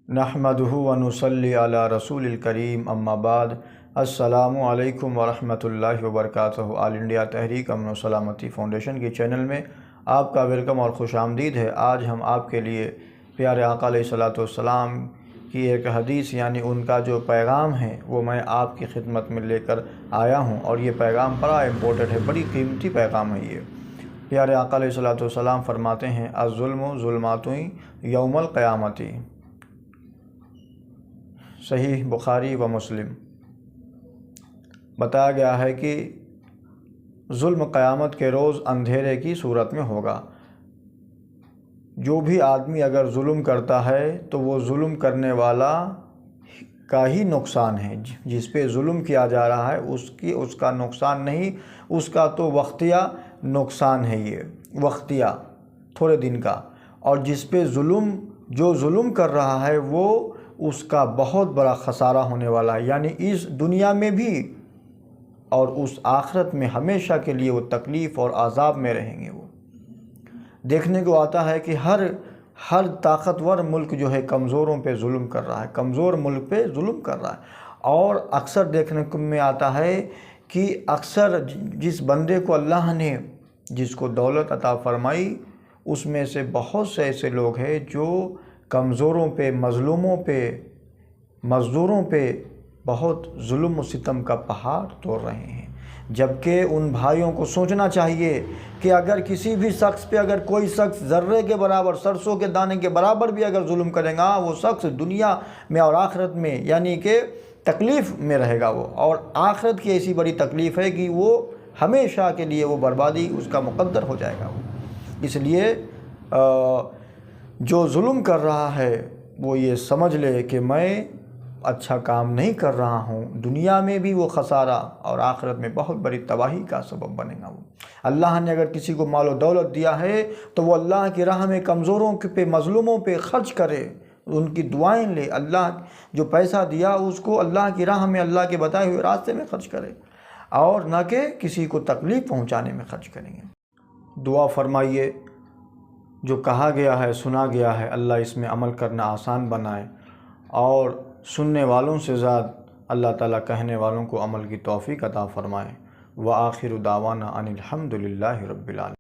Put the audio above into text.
نحمدہ و نصلی علی رسول الکریم اما بعد السلام علیکم ورحمۃ اللہ وبرکاتہ۔ آل انڈیا تحریک امن و سلامتی فاؤنڈیشن کے چینل میں آپ کا ویلکم اور خوش آمدید ہے۔ آج ہم آپ کے لیے پیارے آقا علیہ الصلوۃ والسلام کی ایک حدیث یعنی ان کا جو پیغام ہے وہ میں آپ کی خدمت میں لے کر آیا ہوں، اور یہ پیغام بڑا امپورٹنٹ ہے، بڑی قیمتی پیغام ہے یہ۔ پیارے آقا علیہ الصلوۃ والسلام فرماتے ہیں الظلم ظلمات یوم القیامت، صحیح بخاری و مسلم۔ بتایا گیا ہے کہ ظلم قیامت کے روز اندھیرے کی صورت میں ہوگا۔ جو بھی آدمی اگر ظلم کرتا ہے تو وہ ظلم کرنے والا کا ہی نقصان ہے، جس پہ ظلم کیا جا رہا ہے اس کا نقصان نہیں، اس کا تو وقتیہ نقصان ہے، یہ وقتیہ تھوڑے دن کا۔ اور جس پہ جو ظلم کر رہا ہے وہ اس کا بہت بڑا خسارہ ہونے والا ہے، یعنی اس دنیا میں بھی اور اس آخرت میں ہمیشہ کے لیے وہ تکلیف اور عذاب میں رہیں گے۔ وہ دیکھنے کو آتا ہے کہ ہر طاقتور ملک جو ہے کمزوروں پہ ظلم کر رہا ہے، کمزور ملک پہ ظلم کر رہا ہے۔ اور اکثر دیکھنے کو میں آتا ہے کہ اکثر جس بندے کو اللہ نے جس کو دولت عطا فرمائی، اس میں سے بہت سے ایسے لوگ ہیں جو کمزوروں پہ، مظلوموں پہ، مزدوروں پہ بہت ظلم و ستم کا پہاڑ توڑ رہے ہیں۔ جبکہ ان بھائیوں کو سوچنا چاہیے کہ اگر کسی بھی شخص پہ اگر کوئی شخص ذرے کے برابر، سرسوں کے دانے کے برابر بھی اگر ظلم کرے گا، وہ شخص دنیا میں اور آخرت میں یعنی کہ تکلیف میں رہے گا وہ، اور آخرت کی ایسی بڑی تکلیف ہے کہ وہ ہمیشہ کے لیے وہ بربادی اس کا مقدر ہو جائے گا وہ۔ اس لیے جو ظلم کر رہا ہے وہ یہ سمجھ لے کہ میں اچھا کام نہیں کر رہا ہوں، دنیا میں بھی وہ خسارہ اور آخرت میں بہت بڑی تباہی کا سبب بنے گا وہ۔ اللہ نے اگر کسی کو مال و دولت دیا ہے تو وہ اللہ کی راہ میں کمزوروں پہ، مظلوموں پہ خرچ کرے، ان کی دعائیں لے۔ اللہ جو پیسہ دیا اس کو اللہ کی راہ میں، اللہ کے بتائے ہوئے راستے میں خرچ کرے، اور نہ کہ کسی کو تکلیف پہنچانے میں خرچ کریں گے۔ دعا فرمائیے، جو کہا گیا ہے، سنا گیا ہے، اللہ اس میں عمل کرنا آسان بنائے، اور سننے والوں سے زیادہ اللہ تعالیٰ کہنے والوں کو عمل کی توفیق عطا فرمائے۔ وآخر دعوانا ان الحمد للہ رب العالمین۔